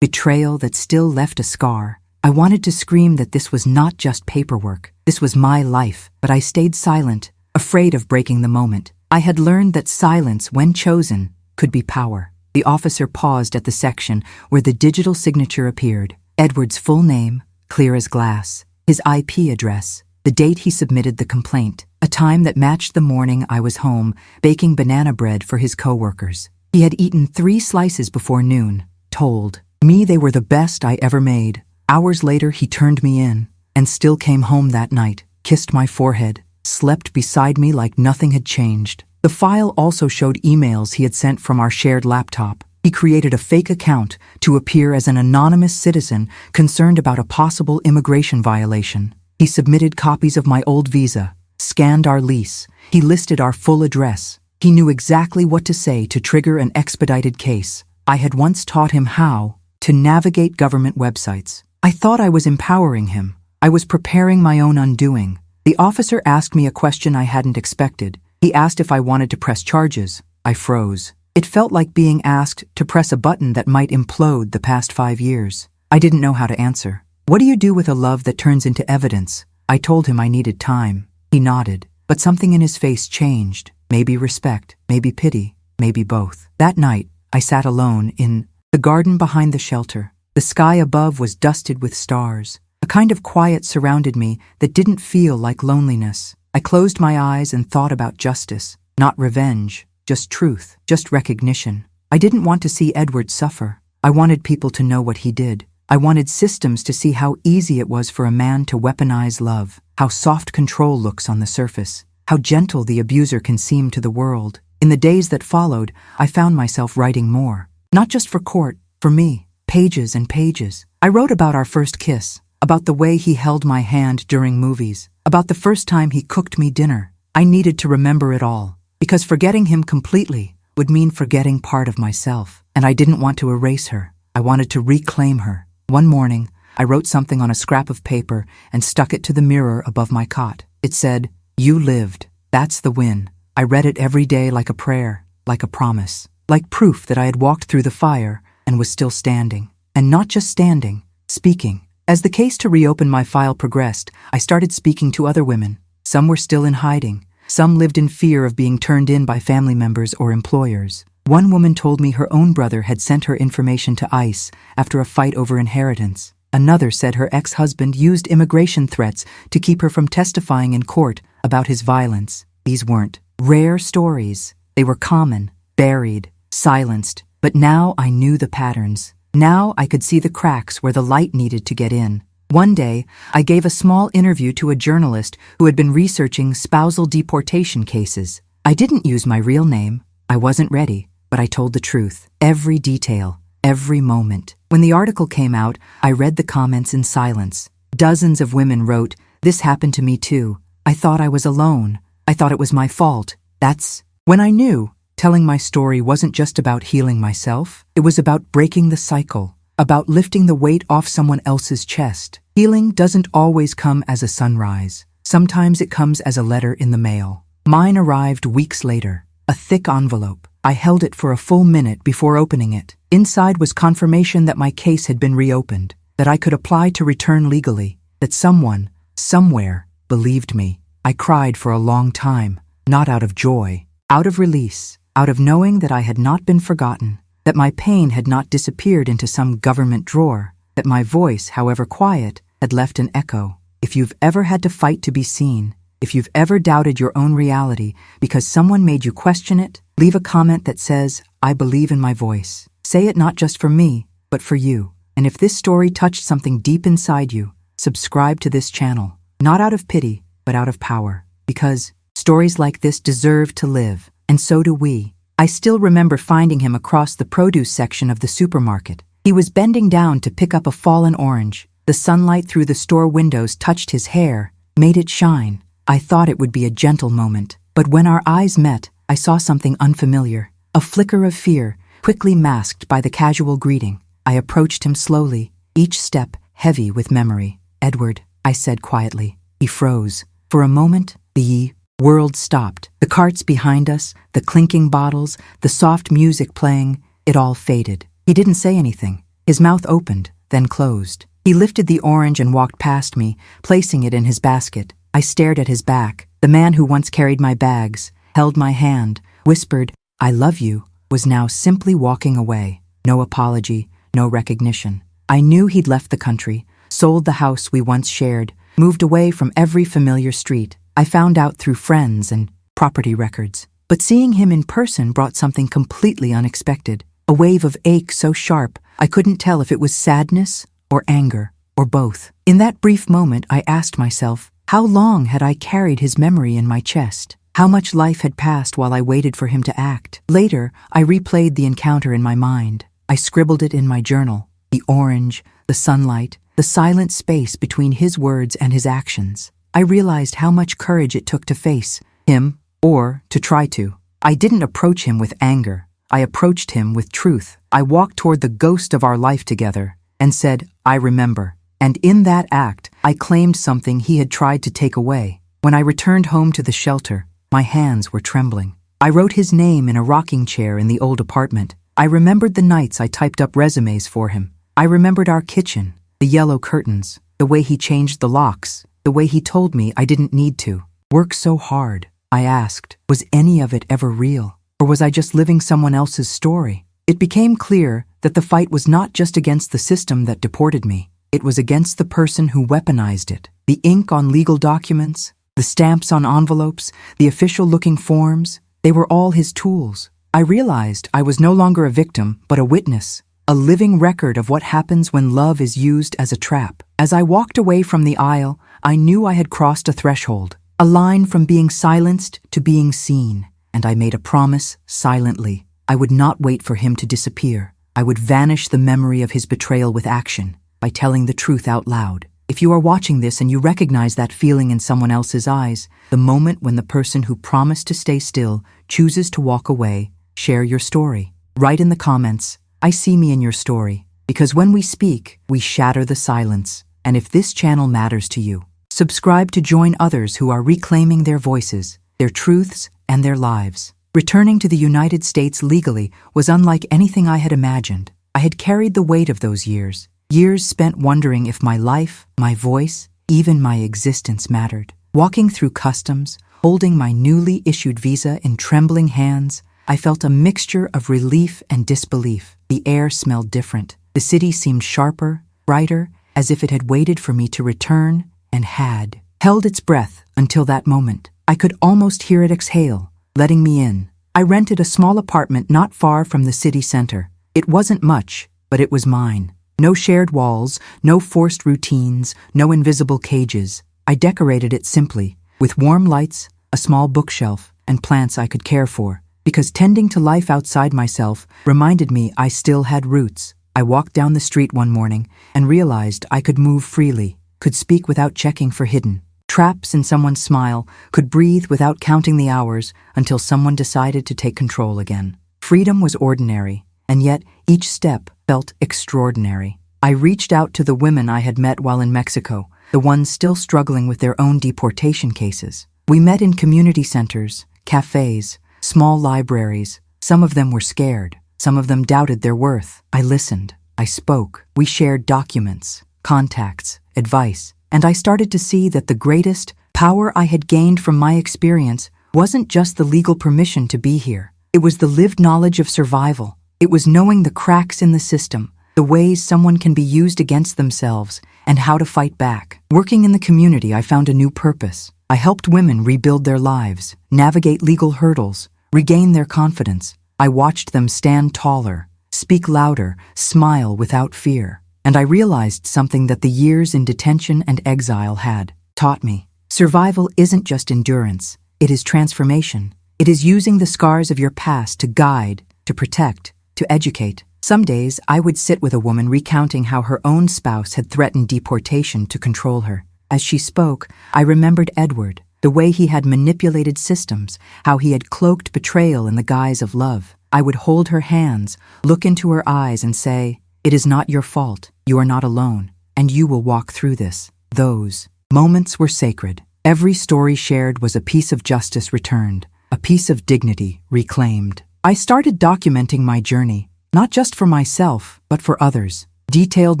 betrayal that still left a scar. I wanted to scream that this was not just paperwork. This was my life, but I stayed silent, afraid of breaking the moment. I had learned that silence, when chosen, could be power. The officer paused at the section where the digital signature appeared. Edward's full name, clear as glass. His IP address, the date he submitted the complaint. a time that matched the morning I was home, baking banana bread for his coworkers. He had eaten 3 slices before noon, told me they were the best I ever made. Hours later, he turned me in, and still came home that night, kissed my forehead, slept beside me like nothing had changed. The file also showed emails he had sent from our shared laptop. He created a fake account to appear as an anonymous citizen concerned about a possible immigration violation. He submitted copies of my old visa, scanned our lease. He listed our full address. He knew exactly what to say to trigger an expedited case. I had once taught him how to navigate government websites. I thought I was empowering him. I was preparing my own undoing. The officer asked me a question I hadn't expected. He asked if I wanted to press charges. I froze. It felt like being asked to press a button that might implode the past 5 years. I didn't know how to answer. What do you do with a love that turns into evidence? I told him I needed time. He nodded, but something in his face changed. Maybe respect, maybe pity, maybe both. That night, I sat alone in the garden behind the shelter. The sky above was dusted with stars. A kind of quiet surrounded me that didn't feel like loneliness. I closed my eyes and thought about justice, not revenge. Just truth, just recognition. I didn't want to see Edward suffer. I wanted people to know what he did. I wanted systems to see how easy it was for a man to weaponize love, how soft control looks on the surface, how gentle the abuser can seem to the world. In the days that followed, I found myself writing more. Not just for court, for me. Pages and pages. I wrote about our first kiss, about the way he held my hand during movies, about the first time he cooked me dinner. I needed to remember it all. Because forgetting him completely would mean forgetting part of myself, and I didn't want to erase her. I wanted to reclaim her. One morning, I wrote something on a scrap of paper and stuck it to the mirror above my cot. It said, "You lived. That's the win." I read it every day like a prayer, like a promise, like proof that I had walked through the fire and was still standing. And not just standing, speaking. As the case to reopen my file progressed, I started speaking to other women. Some were still in hiding. Some lived in fear of being turned in by family members or employers. One woman told me her own brother had sent her information to ICE after a fight over inheritance. Another said her ex-husband used immigration threats to keep her from testifying in court about his violence. These weren't rare stories. They were common, buried, silenced. But now I knew the patterns. Now I could see the cracks where the light needed to get in. One day, I gave a small interview to a journalist who had been researching spousal deportation cases. I didn't use my real name. I wasn't ready, but I told the truth. Every detail, every moment. When the article came out, I read the comments in silence. Dozens of women wrote, "This happened to me too. I thought I was alone. I thought it was my fault." That's when I knew telling my story wasn't just about healing myself. It was about breaking the cycle, about lifting the weight off someone else's chest. Healing doesn't always come as a sunrise. Sometimes it comes as a letter in the mail. Mine arrived weeks later, a thick envelope. I held it for a full minute before opening it. Inside was confirmation that my case had been reopened, that I could apply to return legally, that someone, somewhere, believed me. I cried for a long time, not out of joy, out of release, out of knowing that I had not been forgotten, that my pain had not disappeared into some government drawer, that my voice, however quiet, had left an echo. If you've ever had to fight to be seen, if you've ever doubted your own reality because someone made you question it, leave a comment that says, "I believe in my voice." Say it not just for me, but for you. And if this story touched something deep inside you, subscribe to this channel, not out of pity, but out of power. Because stories like this deserve to live, and so do we. I still remember finding him across the produce section of the supermarket. He was bending down to pick up a fallen orange. The sunlight through the store windows touched his hair, made it shine. I thought it would be a gentle moment, but when our eyes met, I saw something unfamiliar. A flicker of fear, quickly masked by the casual greeting. I approached him slowly, each step heavy with memory. "Edward," I said quietly. He froze. For a moment, the world stopped. The carts behind us, the clinking bottles, the soft music playing, it all faded. He didn't say anything. His mouth opened, then closed. He lifted the orange and walked past me, placing it in his basket. I stared at his back. The man who once carried my bags, held my hand, whispered, "I love you," was now simply walking away. No apology, no recognition. I knew he'd left the country, sold the house we once shared, moved away from every familiar street. I found out through friends and property records. But seeing him in person brought something completely unexpected. A wave of ache so sharp, I couldn't tell if it was sadness or anger or both. In that brief moment, I asked myself, how long had I carried his memory in my chest? How much life had passed while I waited for him to act? Later, I replayed the encounter in my mind. I scribbled it in my journal. The orange, the sunlight, the silent space between his words and his actions. I realized how much courage it took to face him, or to try to. I didn't approach him with anger. I approached him with truth. I walked toward the ghost of our life together and said, I remember. And in that act, I claimed something he had tried to take away. When I returned home to the shelter, my hands were trembling. I wrote his name in a rocking chair in the old apartment. I remembered the nights I typed up resumes for him. I remembered our kitchen, the yellow curtains, the way he changed the locks, the way he told me I didn't need to work so hard. I asked, was any of it ever real? Or was I just living someone else's story? It became clear that the fight was not just against the system that deported me. It was against the person who weaponized it. The ink on legal documents, the stamps on envelopes, the official-looking forms, they were all his tools. I realized I was no longer a victim, but a witness, a living record of what happens when love is used as a trap. As I walked away from the aisle, I knew I had crossed a threshold. A line from being silenced to being seen, and I made a promise silently. I would not wait for him to disappear. I would vanish the memory of his betrayal with action, by telling the truth out loud. If you are watching this and you recognize that feeling in someone else's eyes, the moment when the person who promised to stay still chooses to walk away, share your story. Write in the comments, I see me in your story. Because when we speak, we shatter the silence. And if this channel matters to you, subscribe to join others who are reclaiming their voices, their truths, and their lives. Returning to the United States legally was unlike anything I had imagined. I had carried the weight of those years spent wondering if my life, my voice, even my existence mattered. Walking through customs, holding my newly issued visa in trembling hands, I felt a mixture of relief and disbelief. The air smelled different. The city seemed sharper, brighter, as if it had waited for me to return and had held its breath until that moment. I could almost hear it exhale, letting me in. I rented a small apartment not far from the city center. It wasn't much, but it was mine. No shared walls, no forced routines, no invisible cages. I decorated it simply, with warm lights, a small bookshelf, and plants I could care for, because tending to life outside myself reminded me I still had roots. I walked down the street one morning and realized I could move freely, could speak without checking for hidden traps in someone's smile, could breathe without counting the hours until someone decided to take control again. Freedom was ordinary, and yet each step felt extraordinary. I reached out to the women I had met while in Mexico, the ones still struggling with their own deportation cases. We met in community centers, cafes, small libraries. Some of them were scared. Some of them doubted their worth. I listened. I spoke. We shared documents, contacts, advice. And I started to see that the greatest power I had gained from my experience wasn't just the legal permission to be here. It was the lived knowledge of survival. It was knowing the cracks in the system, the ways someone can be used against themselves, and how to fight back. Working in the community, I found a new purpose. I helped women rebuild their lives, navigate legal hurdles, regain their confidence. I watched them stand taller, speak louder, smile without fear. And I realized something that the years in detention and exile had taught me. Survival isn't just endurance, it is transformation. It is using the scars of your past to guide, to protect, to educate. Some days I would sit with a woman recounting how her own spouse had threatened deportation to control her. As she spoke, I remembered Edward, the way he had manipulated systems, how he had cloaked betrayal in the guise of love. I would hold her hands, look into her eyes and say, "It is not your fault. You are not alone, and you will walk through this." Those moments were sacred. Every story shared was a piece of justice returned, a piece of dignity reclaimed. I started documenting my journey, not just for myself, but for others. Detailed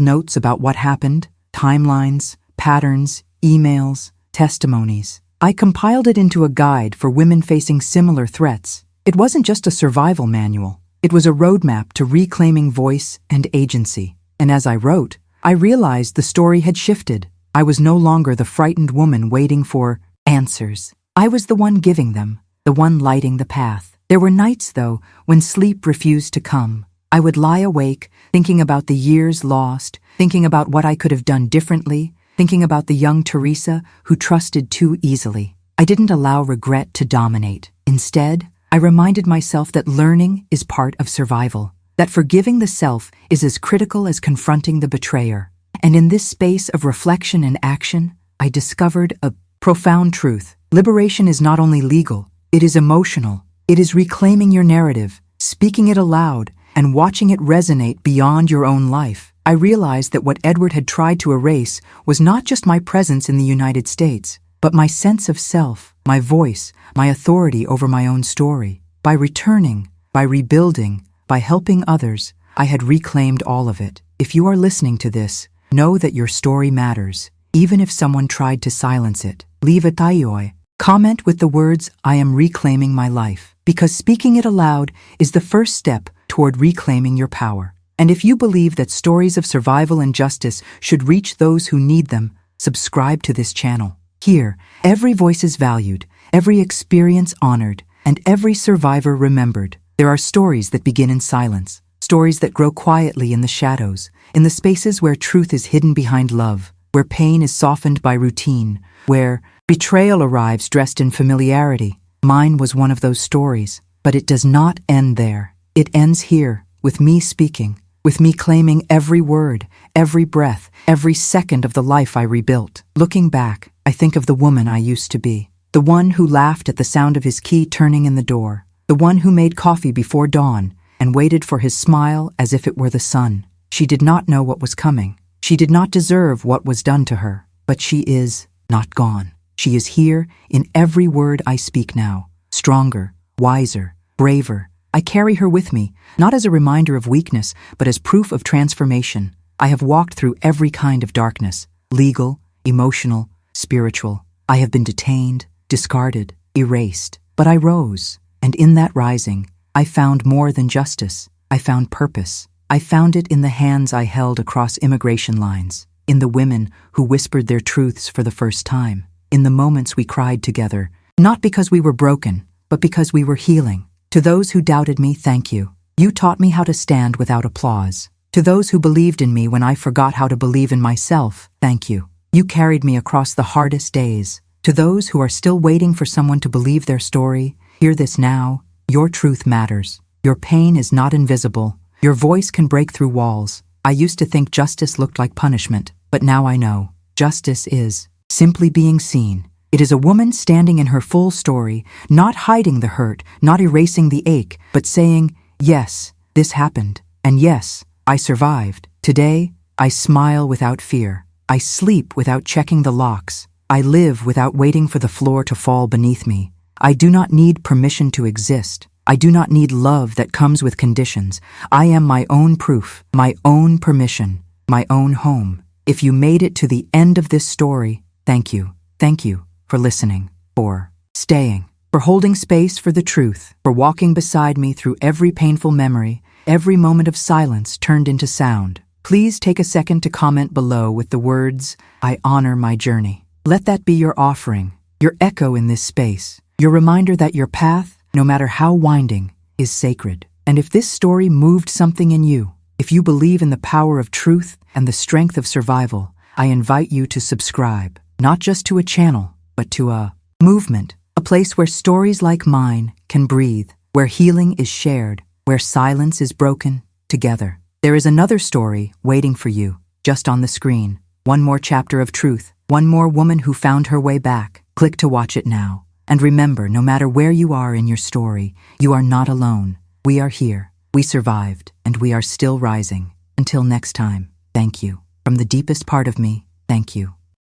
notes about what happened, timelines, patterns, emails, testimonies. I compiled it into a guide for women facing similar threats. It wasn't just a survival manual. It was a roadmap to reclaiming voice and agency. And as I wrote, I realized the story had shifted. I was no longer the frightened woman waiting for answers. I was the one giving them, the one lighting the path. There were nights, though, when sleep refused to come. I would lie awake, thinking about the years lost, thinking about what I could have done differently, thinking about the young Teresa who trusted too easily. I didn't allow regret to dominate. Instead, I reminded myself that learning is part of survival, that forgiving the self is as critical as confronting the betrayer. And in this space of reflection and action, I discovered a profound truth. Liberation is not only legal, it is emotional. It is reclaiming your narrative, speaking it aloud, and watching it resonate beyond your own life. I realized that what Edward had tried to erase was not just my presence in the United States, but my sense of self, my voice, my authority over my own story. By returning, by rebuilding, by helping others, I had reclaimed all of it. If you are listening to this, know that your story matters, even if someone tried to silence it. Leave a tayo. Comment with the words, "I am reclaiming my life," because speaking it aloud is the first step toward reclaiming your power. And if you believe that stories of survival and justice should reach those who need them, subscribe to this channel. Here, every voice is valued, every experience honored, and every survivor remembered. There are stories that begin in silence, stories that grow quietly in the shadows, in the spaces where truth is hidden behind love, where pain is softened by routine, where betrayal arrives dressed in familiarity. Mine was one of those stories, but it does not end there. It ends here, with me speaking, with me claiming every word, every breath, every second of the life I rebuilt. Looking back, I think of the woman I used to be, the one who laughed at the sound of his key turning in the door, the one who made coffee before dawn and waited for his smile as if it were the sun. She did not know what was coming. She did not deserve what was done to her, but she is not gone. She is here in every word I speak now, stronger, wiser, braver. I carry her with me, not as a reminder of weakness, but as proof of transformation. I have walked through every kind of darkness, legal, emotional, spiritual. I have been detained, discarded, erased. But I rose, and in that rising, I found more than justice. I found purpose. I found it in the hands I held across immigration lines, in the women who whispered their truths for the first time, in the moments we cried together, not because we were broken, but because we were healing. To those who doubted me, thank you. You taught me how to stand without applause. To those who believed in me when I forgot how to believe in myself, thank you. You carried me across the hardest days. To those who are still waiting for someone to believe their story, hear this now. Your truth matters. Your pain is not invisible. Your voice can break through walls. I used to think justice looked like punishment, but now I know. Justice is simply being seen. It is a woman standing in her full story, not hiding the hurt, not erasing the ache, but saying, yes, this happened, and yes, I survived. Today, I smile without fear. I sleep without checking the locks. I live without waiting for the floor to fall beneath me. I do not need permission to exist. I do not need love that comes with conditions. I am my own proof, my own permission, my own home. If you made it to the end of this story, thank you. Thank you for listening, for staying, for holding space for the truth, for walking beside me through every painful memory, every moment of silence turned into sound. Please take a second to comment below with the words, "I honor my journey." Let that be your offering, your echo in this space, your reminder that your path, no matter how winding, is sacred. And if this story moved something in you, if you believe in the power of truth and the strength of survival, I invite you to subscribe, not just to a channel, but to a movement, a place where stories like mine can breathe, where healing is shared, where silence is broken together. There is another story waiting for you, just on the screen. One more chapter of truth, one more woman who found her way back. Click to watch it now. And remember, no matter where you are in your story, you are not alone. We are here. We survived, and we are still rising. Until next time, thank you. From the deepest part of me, thank you.